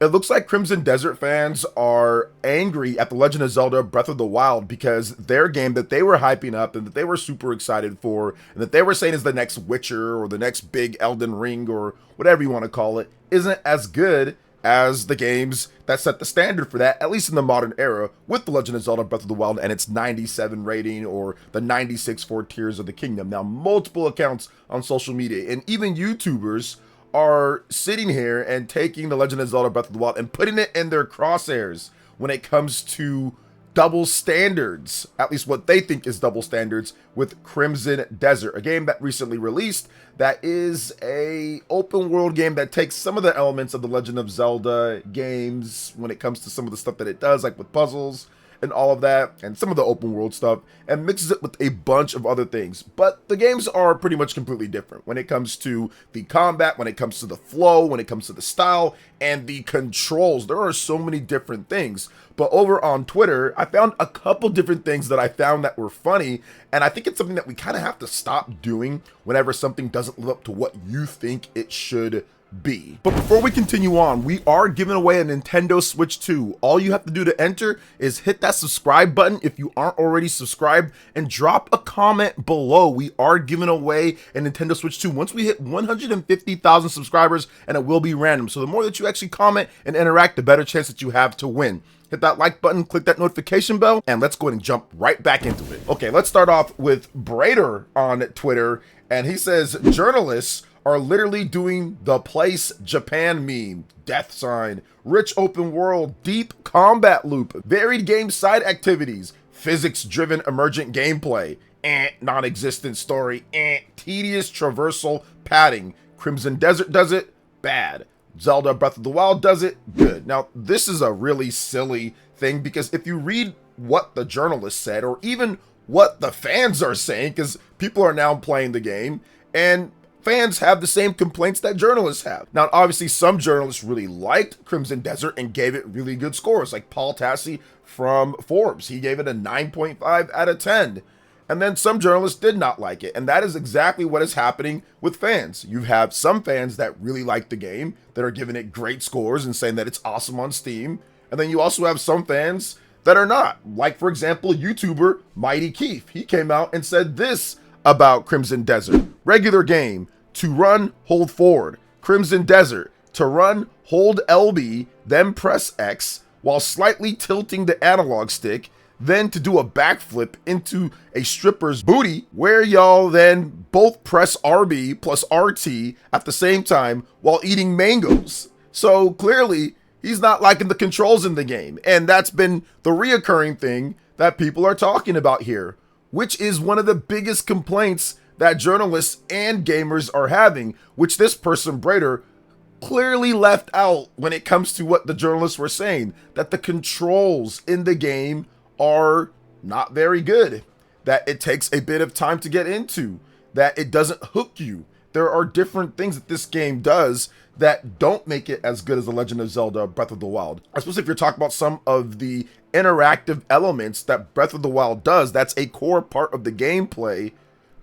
It looks like Crimson Desert fans are angry at The Legend of Zelda Breath of the Wild because their game that they were hyping up and that they were super excited for and that they were saying is the next Witcher or the next big Elden Ring or whatever you want to call it isn't as good as the games that set the standard for that, at least in the modern era, with The Legend of Zelda Breath of the Wild and its 97 rating or the 96 for Tears of the Kingdom. Now, multiple accounts on social media and even YouTubers are sitting here and taking The Legend of Zelda Breath of the Wild and putting it in their crosshairs when it comes to double standards, at least what they think is double standards with Crimson Desert, a game that recently released that is a open world game that takes some of the elements of the Legend of Zelda games when it comes to some of the stuff that it does, like with puzzles and all of that, and some of the open world stuff, and mixes it with a bunch of other things. But the games are pretty much completely different when it comes to the combat, when it comes to the flow, when it comes to the style, and the controls. There are so many different things. But over on Twitter, I found a couple different things that I found that were funny, and I think it's something that we kind of have to stop doing whenever something doesn't live up to what you think it should be. But before we continue on, we are giving away a Nintendo Switch 2. All you have to do to enter is hit that subscribe button if you aren't already subscribed and drop a comment below. We are giving away a Nintendo Switch 2 once we hit 150,000 subscribers, and it will be random. So the more that you actually comment and interact, the better chance that you have to win. Hit that like button, click that notification bell, and let's go ahead and jump right back into it. Okay, let's start off with Brader on Twitter, and he says, journalists are literally doing the place Japan meme, death sign, rich open world, deep combat loop, varied game side activities, physics driven emergent gameplay, non-existent story, tedious traversal padding. Crimson Desert does it, bad. Zelda Breath of the Wild does it, good. Now, this is a really silly thing because if you read what the journalist said, or even what the fans are saying, because people are now playing the game, and fans have the same complaints that journalists have. Now, obviously, some journalists really liked Crimson Desert and gave it really good scores, like Paul Tassi from Forbes. He gave it a 9.5 out of 10. And then some journalists did not like it. And that is exactly what is happening with fans. You have some fans that really like the game, that are giving it great scores and saying that it's awesome on Steam. And then you also have some fans that are not. Like, for example, YouTuber Mighty Keith. He came out and said this about Crimson Desert. Regular game, to run, hold forward. Crimson Desert, to run, hold LB, then press X, while slightly tilting the analog stick, then to do a backflip into a stripper's booty, where y'all then both press RB plus RT at the same time while eating mangoes. So clearly, he's not liking the controls in the game, and that's been the reoccurring thing that people are talking about here, which is one of the biggest complaints that journalists and gamers are having, which this person, Brader, clearly left out when it comes to what the journalists were saying, that the controls in the game are not very good, that it takes a bit of time to get into, that it doesn't hook you. There are different things that this game does that don't make it as good as The Legend of Zelda Breath of the Wild. Especially if you're talking about some of the interactive elements that Breath of the Wild does, that's a core part of the gameplay,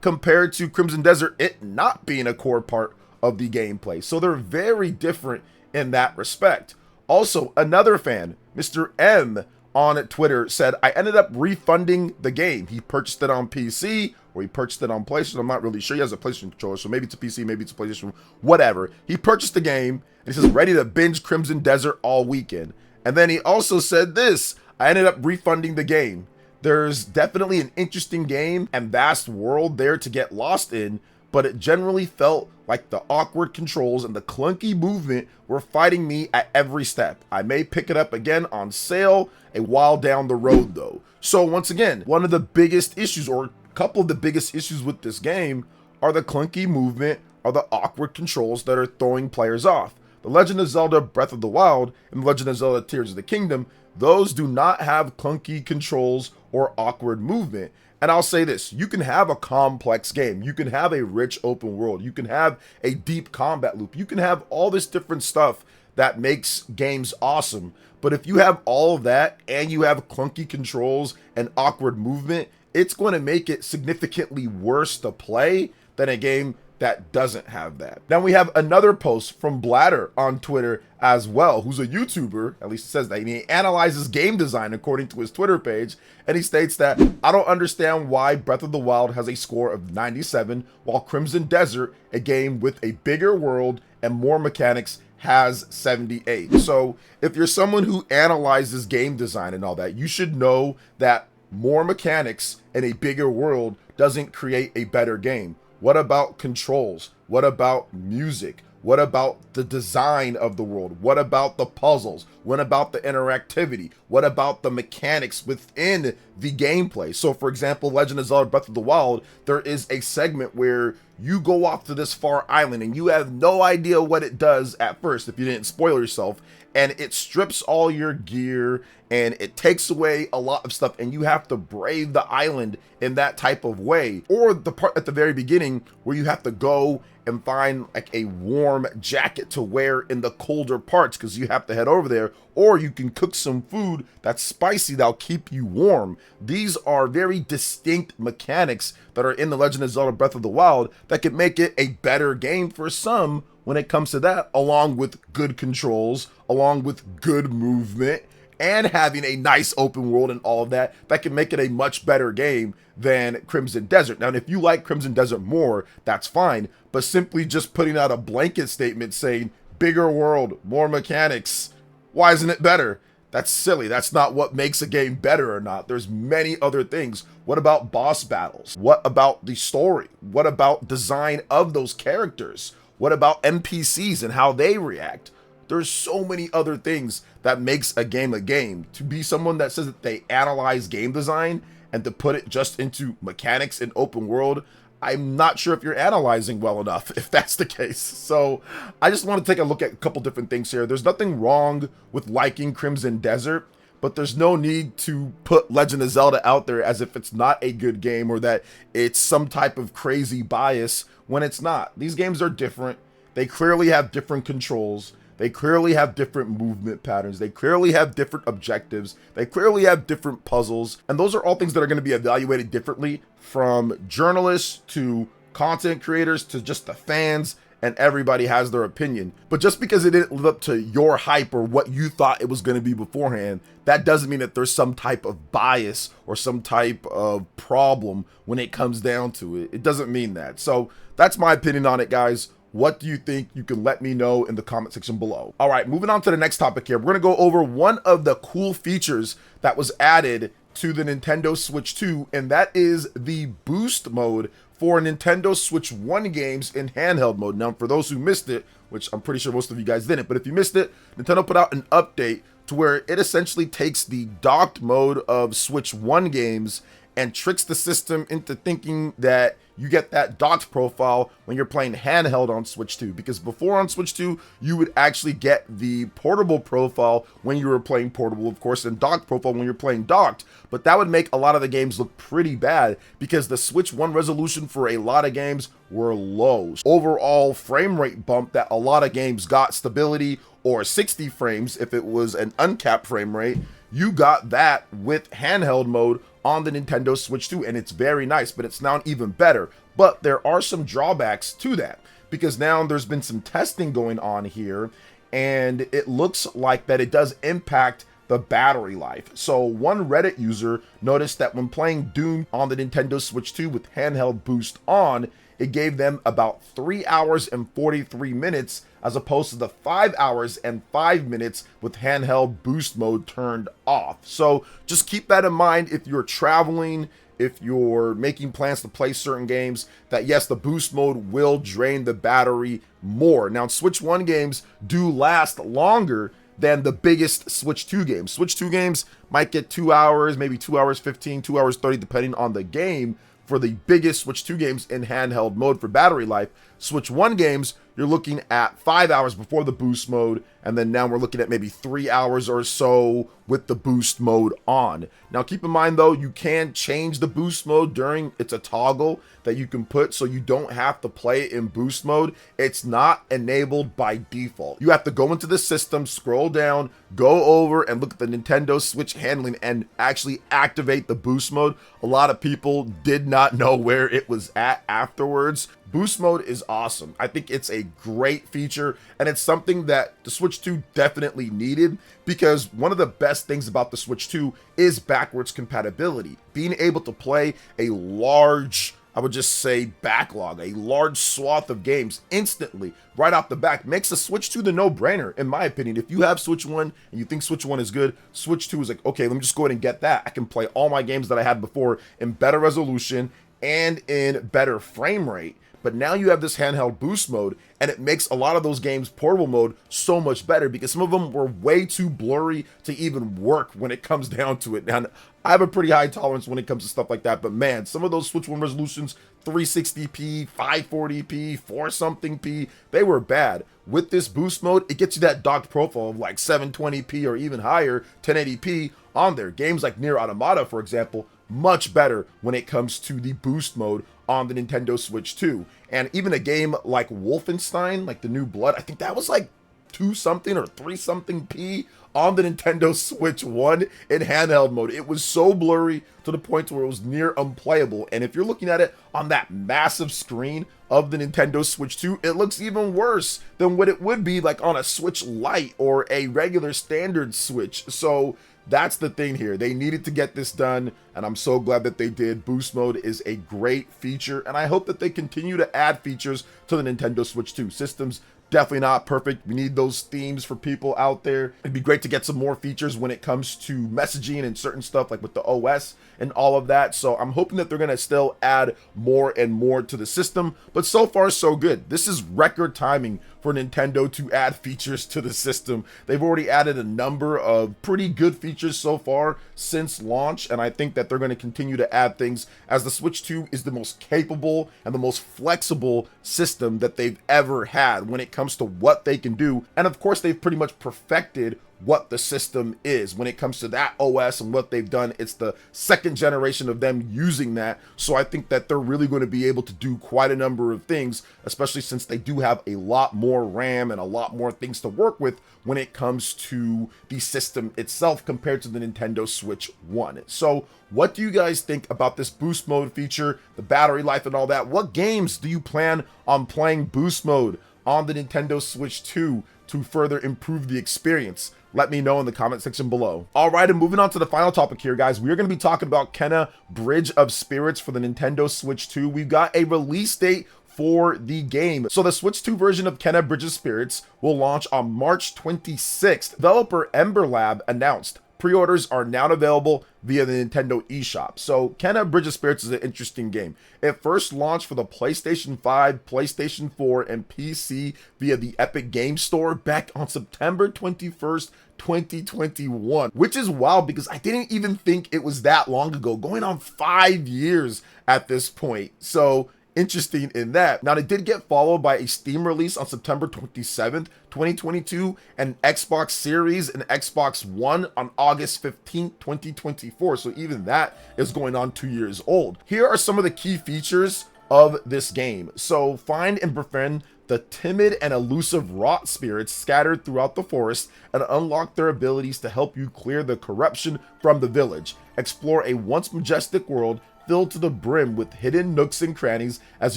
compared to Crimson Desert, it not being a core part of the gameplay. So they're very different in that respect. Also, another fan, Mr. M, on Twitter said, I ended up refunding the game. He purchased it on PC or he purchased it on PlayStation. I'm not really sure. He has a PlayStation controller, so maybe it's a PC, maybe it's a PlayStation, whatever. He purchased the game and he says, ready to binge Crimson Desert all weekend. And then he also said this, I ended up refunding the game. There's definitely an interesting game and vast world there to get lost in, but it generally felt like the awkward controls and the clunky movement were fighting me at every step. I may pick it up again on sale a while down the road though. So once again, one of the biggest issues, or a couple of the biggest issues with this game, are the clunky movement, are the awkward controls that are throwing players off. The Legend of Zelda Breath of the Wild and The Legend of Zelda Tears of the Kingdom, those do not have clunky controls or awkward movement. And I'll say this, you can have a complex game, you can have a rich open world, you can have a deep combat loop, you can have all this different stuff that makes games awesome. But if you have all of that and you have clunky controls and awkward movement, it's going to make it significantly worse to play than a game that doesn't have that. Now we have another post from Bladder on Twitter as well, who's a YouTuber, at least it says that, and he analyzes game design according to his Twitter page, and he states that, I don't understand why Breath of the Wild has a score of 97, while Crimson Desert, a game with a bigger world and more mechanics, has 78. So if you're someone who analyzes game design and all that, you should know that more mechanics and a bigger world doesn't create a better game. What about controls? What about music? What about the design of the world? What about the puzzles? What about the interactivity? What about the mechanics within the gameplay? So for example, Legend of Zelda Breath of the Wild, there is a segment where you go off to this far island and you have no idea what it does at first if you didn't spoil yourself, and it strips all your gear and it takes away a lot of stuff, and you have to brave the island in that type of way. Or the part at the very beginning where you have to go and find like a warm jacket to wear in the colder parts because you have to head over there, or you can cook some food that's spicy that'll keep you warm. These are very distinct mechanics that are in the Legend of Zelda Breath of the Wild that could make it a better game for some when it comes to that, along with good controls, along with good movement, and having a nice open world and all of that, that can make it a much better game than Crimson Desert. Now, if you like Crimson Desert more, that's fine, but simply just putting out a blanket statement saying, bigger world, more mechanics, why isn't it better? That's silly. That's not what makes a game better or not. There's many other things. What about boss battles? What about the story? What about design of those characters? What about NPCs and how they react? There's so many other things that makes a game a game. To be someone that says that they analyze game design and to put it just into mechanics and open world, I'm not sure if you're analyzing well enough, if that's the case. So I just want to take a look at a couple different things here. There's nothing wrong with liking Crimson Desert, but there's no need to put Legend of Zelda out there as if it's not a good game or that it's some type of crazy bias when it's not. These games are different. They clearly have different controls. They clearly have different movement patterns. They clearly have different objectives. They clearly have different puzzles. And those are all things that are going to be evaluated differently, from journalists to content creators to just the fans, and everybody has their opinion. But just because it didn't live up to your hype or what you thought it was going to be beforehand, that doesn't mean that there's some type of bias or some type of problem when it comes down to it. It doesn't mean that. So that's my opinion on it, guys. What do you think? You can let me know in the comment section below. All right, moving on to the next topic here. We're going to go over one of the cool features that was added to the Nintendo Switch 2, and that is the boost mode for Nintendo Switch 1 games in handheld mode. Now, for those who missed it, which I'm pretty sure most of you guys didn't, but if you missed it, Nintendo put out an update to where it essentially takes the docked mode of Switch 1 games and tricks the system into thinking that you get that docked profile when you're playing handheld on Switch 2. Because before on Switch 2, you would actually get the portable profile when you were playing portable, of course, and docked profile when you're playing docked. But that would make a lot of the games look pretty bad because the Switch 1 resolution for a lot of games were low. Overall frame rate bump that a lot of games got, stability or 60 frames if it was an uncapped frame rate, you got that with handheld mode on the Nintendo Switch 2, and it's very nice, but it's now even better. But there are some drawbacks to that, because now there's been some testing going on here, and it looks like that it does impact the battery life. So one Reddit user noticed that when playing Doom on the Nintendo Switch 2 with handheld boost on, it gave them about 3 hours and 43 minutes as opposed to the 5 hours and 5 minutes with handheld boost mode turned off. So just keep that in mind if you're traveling, if you're making plans to play certain games, that yes, the boost mode will drain the battery more. Now, Switch 1 games do last longer than the biggest Switch 2 games. Switch 2 games might get 2 hours, maybe 2 hours 15, 2 hours 30, depending on the game. For the biggest Switch 2 games in handheld mode for battery life, Switch 1 games, you're looking at 5 hours before the boost mode, and then now we're looking at maybe 3 hours or so with the boost mode on. Now keep in mind though, you can change the boost mode during, it's a toggle that you can put so you don't have to play it in boost mode. It's not enabled by default. You have to go into the system, scroll down, go over and look at the Nintendo Switch handling and actually activate the boost mode. A lot of people did not know where it was at afterwards. Boost mode is awesome. I think it's a great feature, and it's something that the Switch 2 definitely needed, because one of the best things about the Switch 2 is backwards compatibility. Being able to play a large, I would just say, backlog, a large swath of games instantly right off the back makes the Switch 2 the no-brainer, in my opinion. If you have Switch 1 and you think Switch 1 is good, Switch 2 is like, okay, let me just go ahead and get that. I can play all my games that I had before in better resolution and in better frame rate. But now you have this handheld boost mode, and it makes a lot of those games portable mode so much better, because some of them were way too blurry to even work when it comes down to it. And I have a pretty high tolerance when it comes to stuff like that, but man, some of those Switch 1 resolutions, 360p, 540p, 4 something p, they were bad. With this boost mode, it gets you that docked profile of like 720p or even higher, 1080p on there. Games like Nier Automata, for example, much better when it comes to the boost mode on the Nintendo Switch 2. And even a game like Wolfenstein, like the New Blood, I think that was like 2 something or 3 something p on the Nintendo Switch 1 in handheld mode. It was so blurry to the point where it was near unplayable. And if you're looking at it on that massive screen of the Nintendo Switch 2, it looks even worse than what it would be like on a Switch Lite or a regular standard Switch. So that's the thing here. They needed to get this done, and I'm so glad that they did. Boost mode is a great feature, and I hope that they continue to add features to the Nintendo Switch 2. Systems definitely not perfect. We need those themes for people out there. It'd be great to get some more features when it comes to messaging and certain stuff like with the OS and all of that. So I'm hoping that they're going to still add more and more to the system, but so far so good. This is record timing for Nintendo to add features to the system. They've already added a number of pretty good features so far since launch, and I think that they're going to continue to add things, as the Switch 2 is the most capable and the most flexible system that they've ever had when it comes to what they can do. And of course, they've pretty much perfected what the system is when it comes to that OS and what they've done. It's the second generation of them using that, so I think that they're really going to be able to do quite a number of things, especially since they do have a lot more RAM and a lot more things to work with when it comes to the system itself compared to the Nintendo Switch 1. So what do you guys think about this boost mode feature, the battery life and all that? What games do you plan on playing boost mode on the Nintendo Switch 2 to further improve the experience? Let me know in the comment section below. All right, and moving on to the final topic here, guys. We're going to be talking about Kena Bridge of Spirits for the Nintendo Switch 2. We've got a release date for the game. So the Switch 2 version of Kena Bridge of Spirits will launch on March 26th. Developer Ember Lab announced pre-orders are now available via the Nintendo eShop. So Kena Bridge of Spirits is an interesting game. It first launched for the PlayStation 5, PlayStation 4, and PC via the Epic Game Store back on September 21st, 2021, which is wild because I didn't even think it was that long ago, going on 5 years at this point. So interesting in that. Now, it did get followed by a Steam release on September 27th, 2022, and Xbox Series and Xbox One on August 15th, 2024. So even that is going on 2 years old. Here are some of the key features of this game. So find and befriend the timid and elusive rot spirits scattered throughout the forest and unlock their abilities to help you clear the corruption from the village. Explore a once majestic world filled to the brim with hidden nooks and crannies as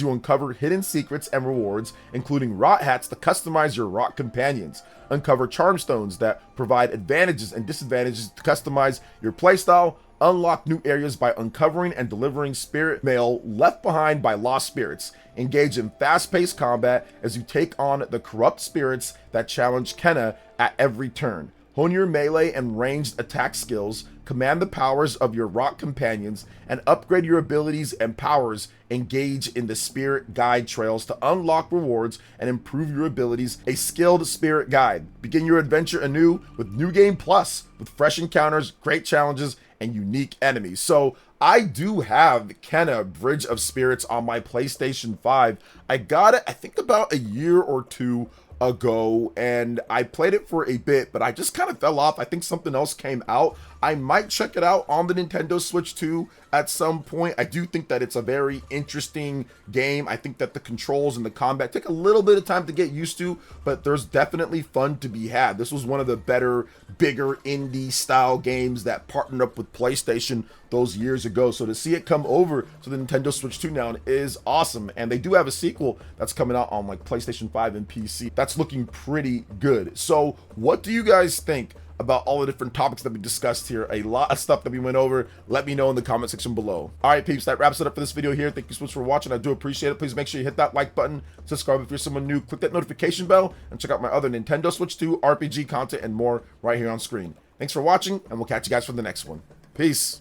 you uncover hidden secrets and rewards, including rot hats to customize your rot companions. Uncover charm stones that provide advantages and disadvantages to customize your playstyle. Unlock new areas by uncovering and delivering spirit mail left behind by lost spirits. Engage in fast-paced combat as you take on the corrupt spirits that challenge Kena at every turn. Hone your melee and ranged attack skills, command the powers of your rock companions, and upgrade your abilities and powers. Engage in the spirit guide trails to unlock rewards and improve your abilities. A skilled spirit guide. Begin your adventure anew with New Game Plus, with fresh encounters, great challenges, and unique enemies. So I do have Kena Bridge of Spirits on my PlayStation 5. I got it, I think, about a year or two ago, and I played it for a bit, but I just kind of fell off. I think something else came out. I might check it out on the Nintendo Switch 2 at some point. I do think that it's a very interesting game. I think that the controls and the combat take a little bit of time to get used to, but there's definitely fun to be had. This was one of the better, bigger indie style games that partnered up with PlayStation those years ago. So to see it come over to the Nintendo Switch 2 now is awesome. And they do have a sequel that's coming out on like PlayStation 5 and PC. That's looking pretty good. So what do you guys think about all the different topics that we discussed here? A lot of stuff that we went over. Let me know in the comment section below. All right, peeps, that wraps it up for this video here. Thank you so much for watching. I do appreciate it. Please make sure you hit that like button, subscribe if you're someone new, click that notification bell, and check out my other Nintendo Switch 2 RPG content and more right here on screen. Thanks for watching, and we'll catch you guys for the next one. Peace.